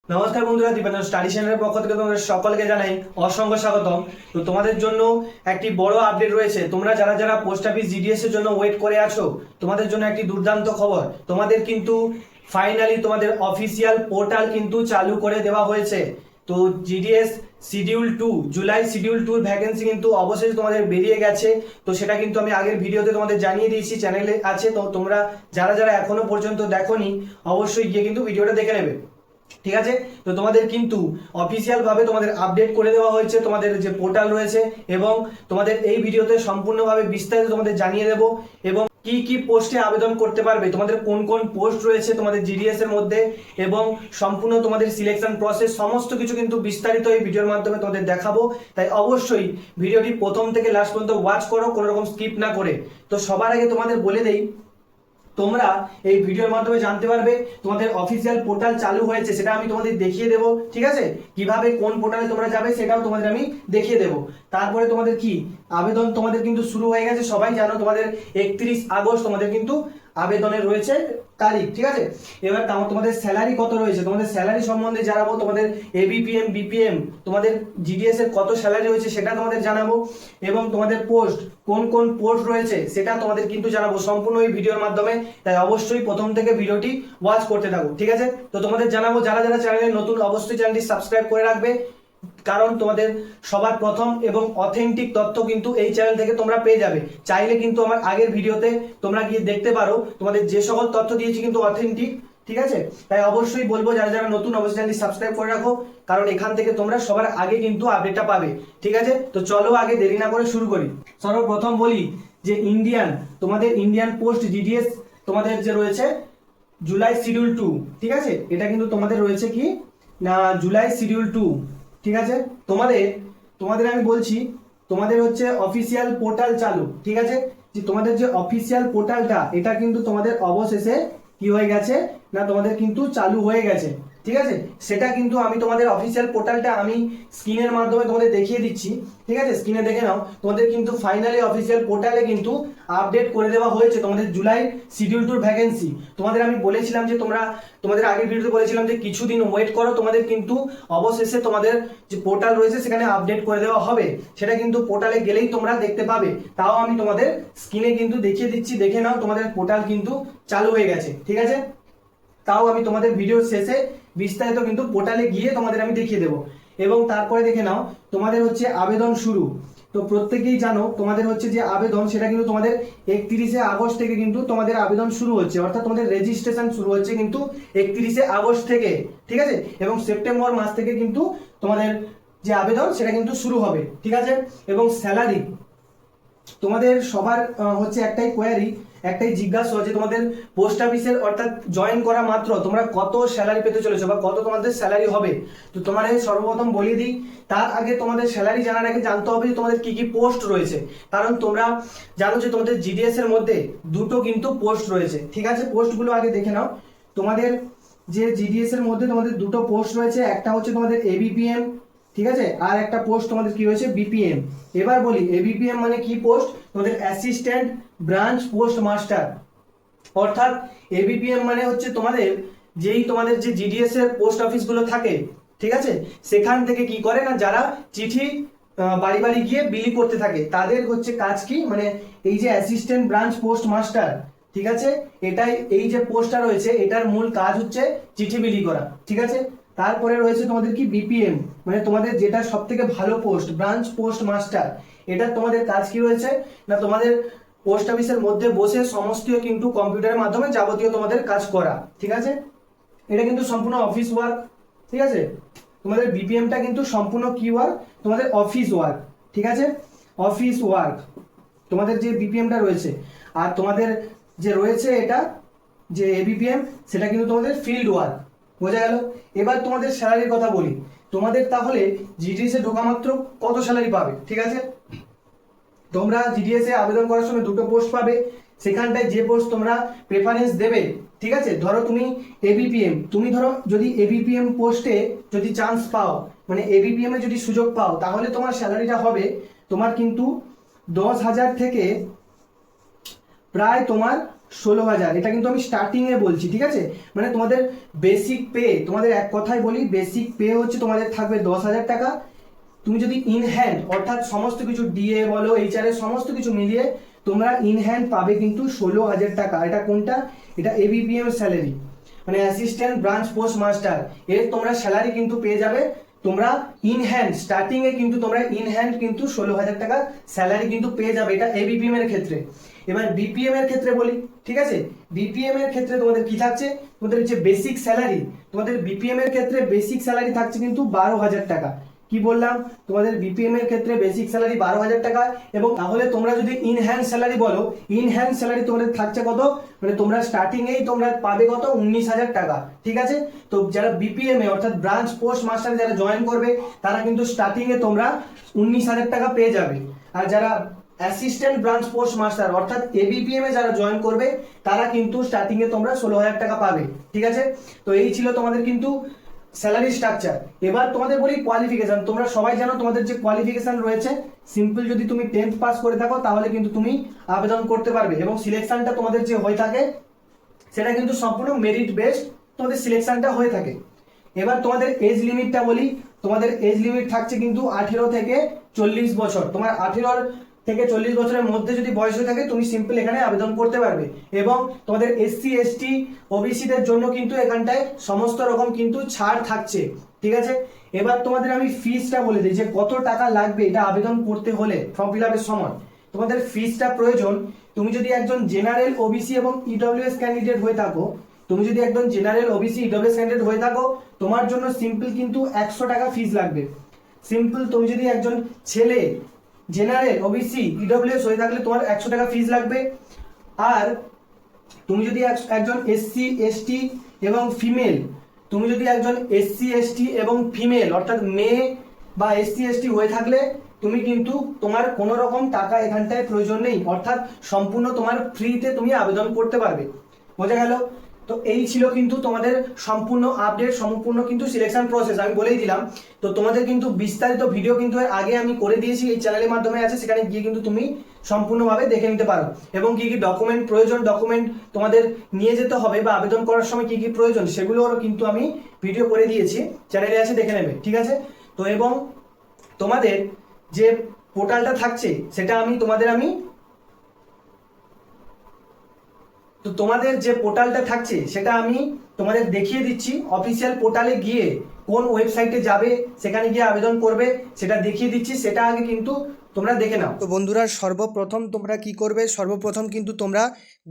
নমস্কার বন্ধুরা, দীপাঞ্জন স্টাডি চ্যানেলের পক্ষ থেকে তোমাদের সকলকে জানাই অসংখ্য স্বাগতম। তো তোমাদের জন্য একটি বড় আপডেট রয়েছে। তোমরা যারা যারা পোস্ট অফিস জিডিএস এর জন্য ওয়েট করে আছো, তোমাদের জন্য একটি দুর্দান্ত খবর। তোমাদের কিন্তু ফাইনালি তোমাদের অফিসিয়াল পোর্টাল কিন্তু চালু করে দেওয়া হয়েছে। তো GDS schedule 2 July schedule 2 vacancy কিন্তু অবশেষে তোমাদের বেরিয়ে গেছে। তো সেটা কিন্তু আমি আগের ভিডিওতে তোমাদের জানিয়ে দিয়েছি, চ্যানেলে আছে। তো তোমরা যারা যারা এখনো পর্যন্ত দেখোনি অবশ্যই গিয়ে কিন্তু ভিডিওটা দেখে নেবে, ঠিক আছে। তো তোমাদের কিন্তু অফিসিয়াল ভাবে তোমাদের আপডেট করে দেওয়া হয়েছে তোমাদের যে পোর্টাল রয়েছে, এবং তোমাদের এই ভিডিওতে সম্পূর্ণভাবে বিস্তারিত তোমাদের জানিয়ে দেব এবং কি কি পোস্টে আবেদন করতে পারবে, তোমাদের কোন কোন পোস্ট রয়েছে তোমাদের জিডিএস এর মধ্যে, এবং সম্পূর্ণ তোমাদের সিলেকশন প্রসেস সমস্ত কিছু কিন্তু বিস্তারিত এই ভিডিওর মাধ্যমে তোমাদের দেখাবো। তাই অবশ্যই ভিডিওটি প্রথম থেকে লাস্ট পর্যন্ত ওয়াচ করো, কোনো রকম স্কিপ না করে। তো সবার আগে তোমাদের বলে দেই, তোমরা এই ভিডিওর মাধ্যমে জানতে পারবে তোমাদের অফিসিয়াল পোর্টাল চালু হয়েছে, সেটা আমি তোমাদের দেখিয়ে দেবো, ঠিক আছে। কিভাবে কোন পোর্টালে তোমরা যাবে সেটাও তোমাদের আমি দেখিয়ে দেবো। তারপরে তোমাদের কি আবেদন তোমাদের কিন্তু শুরু হয়ে গেছে, সবাই জানো। তোমাদের 31 আগস্ট তোমাদের কিন্তু আবেদনের রয়েছে তারিখ, ঠিক আছে। এবার তোমাদের স্যালারি কত রয়েছে, তোমাদের স্যালারি সম্বন্ধে জানাবো। তোমাদের এবিপিএম বিপিএম তোমাদের জিডিএস এর কত স্যালারি রয়েছে সেটা তোমাদের জানাবো, এবং তোমাদের পোস্ট কোন কোন পোস্ট রয়েছে সেটা তোমাদের কিন্তু জানাবো সম্পূর্ণ এই ভিডিওর মাধ্যমে। তাই অবশ্যই প্রথম থেকে ভিডিওটি ওয়াচ করতে থাকো, ঠিক আছে। তো তোমাদের জানাবো, যারা যারা চ্যানেলে নতুন অবশ্যই চ্যানেলটি সাবস্ক্রাইব করে রাখবে, কারণ তোমাদের সবার প্রথম এবং অথেন্টিক তথ্য কিন্তু এই চ্যানেল থেকে তোমরা পেয়ে যাবে। চাইলে কিন্তু আমার আগের ভিডিওতে তোমরা গিয়ে দেখতে পারো, তোমাদের যে সকল তথ্য দিয়েছি কিন্তু অথেন্টিক, ঠিক আছে। তাই অবশ্যই বলবো যারা যারা নতুন অবশ্যই চ্যানেলটি সাবস্ক্রাইব করে রাখো, কারণ এখান থেকে তোমরা সবার আগে কিন্তু আপডেটটা পাবে, ঠিক আছে। তো চলো আগে দেরি না করে শুরু করি। সর্বপ্রথম বলি যে তোমাদের ইন্ডিয়ান পোস্ট জিডিএস তোমাদের যে রয়েছে জুলাই শিডিউল 2, ঠিক আছে। এটা কিন্তু তোমাদের রয়েছে কি না, জুলাই শিডিউল 2, ঠিক আছে। তোমাদের তোমাদের আমি বলছি, তোমাদের হচ্ছে অফিসিয়াল পোর্টাল চালু, ঠিক আছে। যে তোমাদের যে অফিসিয়াল পোর্টালটা, এটা কিন্তু তোমাদের অবশেষে কি হয়ে গেছে না, তোমাদের কিন্তু চালু হয়ে গেছে, ঠিক আছে। সেটা কিন্তু আমি তোমাদের অফিসিয়াল পোর্টালটা আমি স্ক্রিনের মাধ্যমে তোমাদের দেখিয়ে দিচ্ছি, ঠিক আছে। স্ক্রিনে দেখে নাও, তোমাদের কিন্তু ফাইনালি অফিসিয়াল পোর্টালে কিন্তু আপডেট করে দেওয়া হয়েছে তোমাদের জুলাই শিডিউল 2 ভ্যাকেন্সি। তোমাদের আমি বলেছিলাম যে তোমাদের আগের ভিডিওতে বলেছিলাম যে কিছুদিন ওয়েট করো, তোমাদের কিন্তু অবশেষে তোমাদের যে পোর্টাল রয়েছে সেখানে আপডেট করে দেওয়া হবে। সেটা কিন্তু পোর্টালে গেলেই তোমরা দেখতে পাবে। তাও আমি তোমাদের স্ক্রিনে কিন্তু দেখিয়ে দিচ্ছি, দেখে নাও। তোমাদের পোর্টাল কিন্তু চালু হয়ে গেছে, ঠিক আছে। তাও আমি তোমাদের ভিডিওর শেষে বিস্তারিত কিন্তু পোর্টালে গিয়ে তোমাদের আমি দেখিয়ে দেবো। এবং তারপরে দেখে নাও, তোমাদের হচ্ছে আবেদন শুরু। তো প্রত্যেকেই জানো তোমাদের হচ্ছে যে আবেদন, সেটা কিন্তু তোমাদের 31শে আগস্ট থেকে কিন্তু তোমাদের আবেদন শুরু হচ্ছে, অর্থাৎ তোমাদের রেজিস্ট্রেশন শুরু হচ্ছে কিন্তু 31শে আগস্ট থেকে, ঠিক আছে। এবং সেপ্টেম্বর মাস থেকে কিন্তু তোমাদের যে আবেদন সেটা কিন্তু শুরু হবে, ঠিক আছে। এবং স্যালারি তোমাদের সবার হচ্ছে একটাই কোয়ারি, একটাই জিজ্ঞাসা যে তোমাদের পোস্ট অফিসের অর্থাৎ জয়েন করা মাত্র তোমরা কত স্যালারি পেতে চলেছো বা কত তোমাদের স্যালারি হবে। তো তোমাদের সর্বপ্রথম বলিয়ে দিই, তার আগে তোমাদের স্যালারি জানার আগে জানতে হবে যে তোমাদের কি কি পোস্ট রয়েছে। কারণ তোমরা জানো যে তোমাদের জিডিএস এর মধ্যে দুটো কিন্তু পোস্ট রয়েছে, ঠিক আছে। পোস্টগুলো আগে দেখে নাও। তোমাদের যে জিডিএস এর মধ্যে তোমাদের দুটো পোস্ট রয়েছে, একটা হচ্ছে তোমাদের এবিপিএম, ঠিক আছে, আর একটা পোস্ট তোমাদের কি রয়েছে বিপিএম। এবার বলি এবিপিএম মানে কি পোস্ট, তোমাদের অ্যাসিস্ট্যান্ট ব্রাঞ্চ পোস্ট মাস্টার। অর্থাৎ এবিপিএম মানে হচ্ছে তোমাদের যে জিডিএস এর পোস্ট অফিসগুলো থাকে, ঠিক আছে, সেখান থেকে কি করে না, যারা চিঠি বাড়ি বাড়ি গিয়ে বিলি করতে থাকে, তাদের হচ্ছে কাজ কি, মানে এই যে অ্যাসিস্ট্যান্ট ব্রাঞ্চ পোস্ট মাস্টার, ঠিক আছে, এটাই এই যে পোস্টটা রয়েছে এটার মূল কাজ হচ্ছে চিঠি বিলি করা, ঠিক আছে। তারপরে রয়েছে তোমাদের কি বিপিএম, মানে তোমাদের যেটা সব থেকে ভালো পোস্ট ব্রাঞ্চ পোস্ট মাস্টার। এটা তোমাদের কাজ কি রয়েছে না, তোমাদের পোস্ট অফিসের মধ্যে বসে সমস্ত কিন্তু কম্পিউটারের মাধ্যমে যাবতীয় তোমাদের কাজ করা, ঠিক আছে। এটা কিন্তু সম্পূর্ণ অফিস ওয়ার্ক, ঠিক আছে। তোমাদের বিপিএমটা কিন্তু সম্পূর্ণ কি ওয়ার্ক, তোমাদের অফিস ওয়ার্ক, ঠিক আছে, অফিস ওয়ার্ক তোমাদের যে বিপিএমটা রয়েছে। আর তোমাদের যে রয়েছে এটা যে এবিপিএম, সেটা কিন্তু তোমাদের ফিল্ড ওয়ার্ক, বোঝা গেল। এবার তোমাদের স্যালারির কথা বলি। তোমাদের তাহলে জিডিএস এ ঢোকা মাত্র কত স্যালারি পাবে, ঠিক আছে। তোমরা জিডিএস এ আবেদন করার সময় দুটো পোস্ট পাবে, সেখানটায় যে পোস্ট তোমরা প্রেফারেন্স দেবে, ঠিক আছে। ধরো তুমি এবিপিএম, তুমি ধরো যদি এবিপিএম পোস্টে যদি চান্স পাও, মানে এবিপিএম এ যদি সুযোগ পাও, তাহলে তোমার স্যালারিটা হবে তোমার কিন্তু 10,000 থেকে প্রায় তোমার 16,000, এটা কিন্তু আমি স্টার্টিংয়ে বলছি, ঠিক আছে? মানে তোমাদের বেসিক পে, তোমাদের এক কথায় বলি, বেসিক পে হচ্ছে তোমাদের থাকবে 10,000 টাকা। তুমি যদি ইন হ্যান্ড অর্থাৎ সমস্ত কিছু ডিএ বলো, এইচআর এর সমস্ত কিছু মিলিয়ে তোমরা ইন হ্যান্ড পাবে কিন্তু 16,000 টাকা। এটা কোনটা? এটা এবিপিএম স্যালারি, মানে অ্যাসিস্ট্যান্ট ব্রাঞ্চ পোস্ট মাস্টার, এর তোমরা স্যালারি কিন্তু পেয়ে যাবে তোমরা ইন হ্যান্ড। স্টার্টিং এ কিন্তু তোমরা ইন হ্যান্ড কিন্তু 16,000 টাকা স্যালারি কিন্তু পেয়ে যাবে, এটা এবিপিএম এর ক্ষেত্রে। এবার বিপিএম এর ক্ষেত্রে বলি, ঠিক আছে? বিপিএম এর ক্ষেত্রে তোমাদের কি থাকছে? তোমাদের যে বেসিক স্যালারি, তোমাদের বিপিএম এর ক্ষেত্রে বেসিক স্যালারি থাকছে কিন্তু 12,000 টাকা। কি বললাম? তোমাদের বিপিএম এর ক্ষেত্রে বেসিক স্যালারি 12,000 টাকা। এবং তাহলে তোমরা যদি ইন হ্যান্ড স্যালারি বলো, ইন হ্যান্ড স্যালারি তোমাদের থাকছে কত? মানে তোমরা স্টার্টিং এই তোমরা পাবে কত? 19,000 টাকা, ঠিক আছে? তো যারা বিপিএম এ অর্থাৎ ব্রাঞ্চ পোস্ট মাস্টার যারা জয়েন করবে, তারা কিন্তু স্টার্টিং এ তোমরা 19,000 টাকা পেয়ে যাবে। আর যারা অ্যাসিস্ট্যান্ট ব্রাঞ্চ পোস্ট মাস্টার অর্থাৎ এবিপিএম এ যারা জয়েন করবে, তারা কিন্তু স্টার্টিং এ তোমরা 16,000 টাকা পাবে, ঠিক আছে? তো এই ছিল তোমাদের কিন্তু স্যালারি স্ট্রাকচার। এবার তোমাদের বলি কোয়ালিফিকেশন। তোমরা সবাই জানো তোমাদের যে কোয়ালিফিকেশন রয়েছে, সিম্পল যদি তুমি 10th পাস করে থাকো তাহলে কিন্তু তুমি আবেদন করতে পারবে। এবং সিলেকশনটা তোমাদের যে হয়ে থাকে সেটা কিন্তু সম্পূর্ণ মেরিট বেসড তোমাদের সিলেকশনটা হয়ে থাকে। এবার তোমাদের এজ লিমিটটা বলি, তোমাদের এজ লিমিট থাকছে কিন্তু 18 থেকে 40 বছর। তোমার 18 থেকে 40 বছরের মধ্যে যদি বয়স হয়ে থাকে তুমি সিম্পল এখানে আবেদন করতে পারবে। এবং তোমাদের এসসি এসটি ওবিসিদের জন্য কিন্তু এখানটায় সমস্ত রকম কিন্তু ছাড় থাকছে, ঠিক আছে? এবার তোমাদের আমি ফিসটা বলে দিই যে কত টাকা লাগবে এটা আবেদন করতে হলে। ফর্ম ফিল আপের সময় তোমাদের ফিসটা প্রয়োজন, তুমি যদি একজন জেনারেল ওবিসি এবং ইডব্লিউএস ক্যান্ডিডেট হয়ে থাকো, তুমি যদি একজন জেনারেল ওবিসি ইডব্লিউএস ক্যান্ডিডেট হয়ে থাকো, তোমার জন্য সিম্পল কিন্তু 100 টাকা ফিস লাগবে। সিম্পল তুমি যদি একজন ছেলে জেনারেল ওবিসি ইডব্লিউএস হয়ে থাকলে তোমার 100 টাকা ফিস লাগবে। আর তুমি যদি একজন এসসি এসটি এবং ফিমেল, তুমি যদি একজন এসসি এসটি এবং ফিমেল অর্থাৎ মেয়ে বা এসসি এসটি হয়ে থাকলে তুমি কিন্তু তোমার কোনো রকম টাকা এখানটায় প্রয়োজন নেই, অর্থাৎ সম্পূর্ণ তোমার ফ্রিতে তুমি আবেদন করতে পারবে। বোঝা গেল? তো এই ছিল কিন্তু তোমাদের সম্পূর্ণ আপডেট, সম্পূর্ণ কিন্তু সিলেকশন প্রসেস আমি বলেই দিলাম। তো তোমাদের কিন্তু বিস্তারিত ভিডিও কিন্তু এর আগে আমি করে দিয়েছি, এই চ্যানেলের মাধ্যমে আছে, সেখানে গিয়ে কিন্তু তুমি সম্পূর্ণভাবে দেখে নিতে পারো। এবং কি কি ডকুমেন্ট প্রয়োজন, ডকুমেন্ট তোমাদের নিয়ে যেতে হবে বা আবেদন করার সময় কি কি প্রয়োজন, সেগুলোরও কিন্তু আমি ভিডিও করে দিয়েছি, চ্যানেলে আছে, দেখে নেবে, ঠিক আছে? তো এবং তোমাদের যে পোর্টালটা থাকছে সেটা তোমাদের যে পোর্টালটা থাকছে সেটা আমি তোমাদের দেখিয়ে দিচ্ছি। অফিসিয়াল পোর্টালে গিয়ে কোন ওয়েবসাইটে যাবে, সেখানে গিয়ে আবেদন করবে, সেটা দেখিয়ে দিচ্ছি, সেটা আগে কিন্তু তোমরা দেখে নাও। তো বন্ধুরা, সর্বপ্রথম তোমরা কি করবে? সর্বপ্রথম কিন্তু তোমরা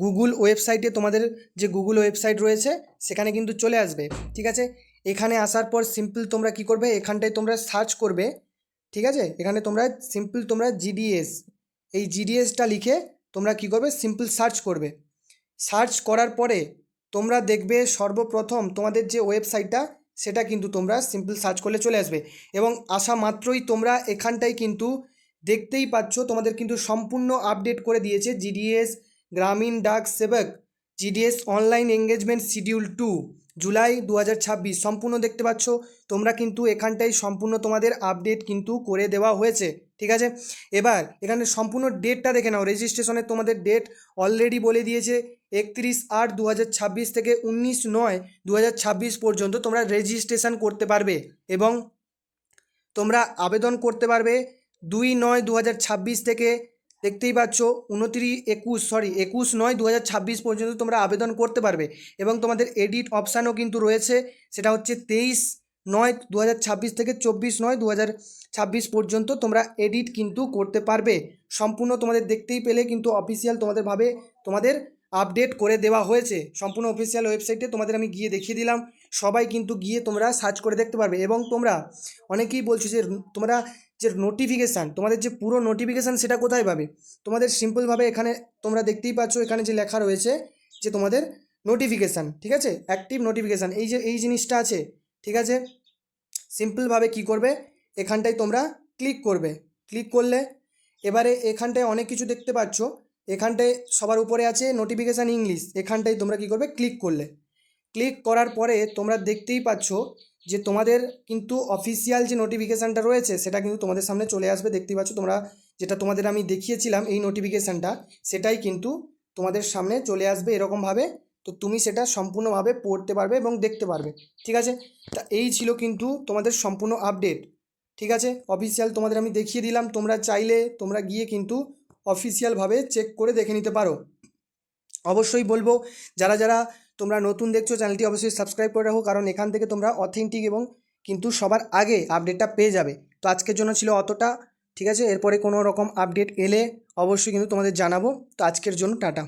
গুগল ওয়েবসাইটে, তোমাদের যে গুগল ওয়েবসাইট রয়েছে সেখানে কিন্তু চলে আসবে, ঠিক আছে? এখানে আসার পর সিম্পল তোমরা কি করবে? এখানটায় তোমরা সার্চ করবে, ঠিক আছে? এখানে তোমরা সিম্পল তোমরা জিডিএস, এই জিডিএসটা লিখে তোমরা কি করবে? সিম্পল সার্চ করবে। সার্চ করার পরে তোমরা দেখবে সর্বপ্রথম তোমাদের যে ওয়েবসাইটটা সেটা কিন্তু তোমরা সিম্পল সার্চ করলে চলে আসবে। এবং আসা মাত্রই তোমরা এখানটায় কিন্তু দেখতেই পাচ্ছ তোমাদের কিন্তু সম্পূর্ণ আপডেট করে দিয়েছে জিডিএস গ্রামীণ ডাক সেবক, GDS online engagement schedule 2 July 2026 সম্পূর্ণ দেখতে পাচ্ছ তোমরা কিন্তু এখানটায় সম্পূর্ণ তোমাদের আপডেট কিন্তু করে দেওয়া হয়েছে, ঠিক আছে? এবার এখানে সম্পূর্ণ ডেটটা দেখে নাও। রেজিস্ট্রেশনের তোমাদের ডেট অলরেডি বলে দিয়েছে 31/8/2026 থেকে 19/9/2026 পর্যন্ত তোমরা রেজিস্ট্রেশন করতে পারবে। এবং তোমরা আবেদন করতে পারবে 2/9/2026 থেকে, দেখতেই পাচ্ছ 21/9/2026 পর্যন্ত তোমরা আবেদন করতে পারবে। এবং তোমাদের এডিট অপশানও কিন্তু রয়েছে, সেটা হচ্ছে 23/9/2026 থেকে 24/9/2026 পর্যন্ত তোমরা এডিট কিন্তু করতে পারবে। সম্পূর্ণ তোমাদের দেখতেই পেলে কিন্তু অফিসিয়াল তোমাদের আপডেট করে দেওয়া হয়েছে। সম্পূর্ণ অফিসিয়াল ওয়েবসাইটে তোমাদের আমি গিয়ে দেখিয়ে দিলাম, সবাই কিন্তু গিয়ে তোমরা সার্চ করে দেখতে পারবে। এবং তোমরা অনেকেই বলছো যে তোমরা যে নোটিফিকেশান, তোমাদের যে পুরো নোটিফিকেশান সেটা কোথায় পাবে? তোমাদের সিম্পলভাবে এখানে তোমরা দেখতেই পাচ্ছ, এখানে যে লেখা রয়েছে যে তোমাদের নোটিফিকেশান, ঠিক আছে? অ্যাক্টিভ নোটিফিকেশান, এই জিনিসটা আছে, ঠিক আছে? সিম্পলভাবে কি করবে? এখানটায় তোমরা ক্লিক করবে। ক্লিক করলে এবারে এখানটায় অনেক কিছু দেখতে পাচ্ছ, এখানটায় সবার উপরে আছে নোটিফিকেশান ইংলিশ, এখানটায় তোমরা কি করবে? ক্লিক করলে, ক্লিক করার পরে তোমরা দেখতেই পাচ্ছ যে তোমাদের কিন্তু অফিসিয়াল যে নোটিফিকেশানটা রয়েছে সেটা কিন্তু তোমাদের সামনে চলে আসবে। দেখতেই পাচ্ছ তোমরা, যেটা তোমাদের আমি দেখিয়েছিলাম এই নোটিফিকেশানটা, সেটাই কিন্তু তোমাদের সামনে চলে আসবে এরকমভাবে। তো তুমি সেটা সম্পূর্ণভাবে পড়তে পারবে এবং দেখতে পারবে। ঠিক আছে, তা এই ছিল কিন্তু তোমাদের সম্পূর্ণ আপডেট। ঠিক আছে, অফিসিয়াল তোমাদের আমি দেখিয়ে দিলাম, তোমরা চাইলে তোমরা গিয়ে কিন্তু অফিসিয়ালভাবে চেক করে দেখে নিতে পারো। অবশ্যই বলবো যারা যারা তোমরা নতুন দেখছো চ্যানেলটি অবশ্যই সাবস্ক্রাইব করে রাখো, কারণ এখান থেকে তোমরা অথেন্টিক এবং কিন্তু সবার আগে আপডেটটা পেয়ে যাবে। তো আজকের জন্য ছিল অতটা। ঠিক আছে, এরপরে কোনো রকম আপডেট এলে অবশ্যই কিন্তু তোমাদের জানাবো। তো আজকের জন্য টাটা।